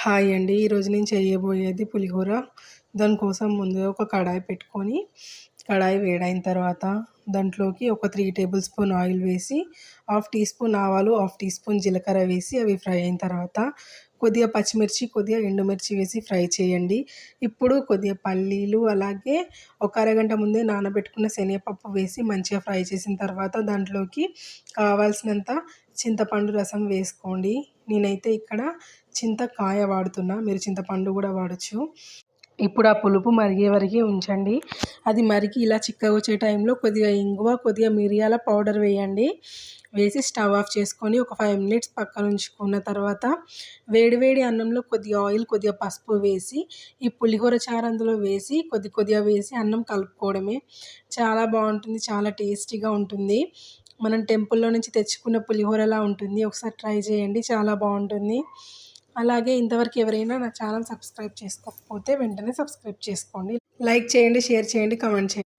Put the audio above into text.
Hi అండి. ఈరోజు నేను చేయబోయేది పులిహోర. దానికోసం ముందుగా ఒక కడాయి పెట్టుకొని, కడాయి వేడైన తర్వాత దాంట్లోకి ఒక 3 టేబుల్ స్పూన్ ఆయిల్ వేసి, హాఫ్ టీ స్పూన్ ఆవాలు, హాఫ్ టీ స్పూన్ జీలకర్ర వేసి అవి ఫ్రై అయిన తర్వాత కొద్దిగా పచ్చిమిర్చి, కొద్దిగా ఎండుమిర్చి వేసి ఫ్రై చేయండి. ఇప్పుడు కొద్దిగా పల్లీలు, అలాగే ఒక అరగంట ముందే నానబెట్టుకున్న శనగపప్పు వేసి మంచిగా ఫ్రై చేసిన తర్వాత దాంట్లోకి కావాల్సినంత చింతపండు రసం వేసుకోండి. నేనైతే ఇక్కడ చింతకాయ వాడుతున్నా, మీరు చింతపండు కూడా వాడచ్చు. ఇప్పుడు ఆ పులుపు మరిగే వరకు ఉంచండి. అది మరిగి ఇలా చిక్కగా వచ్చే టైంలో కొద్దిగా ఇంగువ, కొద్దిగా మిరియాల పౌడర్ వేయండి. వేసి స్టవ్ ఆఫ్ చేసుకొని ఒక 5 మినిట్స్ పక్కన ఉంచుకున్న తర్వాత వేడి వేడి అన్నంలో కొద్దిగా ఆయిల్, కొద్దిగా పసుపు వేసి ఈ పులిహోర చారు అందులో వేసి కొద్దిగా వేసి అన్నం కలుపుకోవడమే. చాలా బాగుంటుంది, చాలా టేస్టీగా ఉంటుంది. మనం టెంపుల్లో నుంచి తెచ్చుకున్న పులిహోరలా ఉంటుంది. ఒకసారి ట్రై చేయండి, చాలా బాగుంటుంది. అలాగే ఇంతవరకు ఎవరైనా నా ఛానల్ సబ్స్క్రైబ్ చేసుకోకపోతే వెంటనే సబ్స్క్రైబ్ చేసుకోండి. లైక్ చేయండి, షేర్ చేయండి, కామెంట్ చేయండి.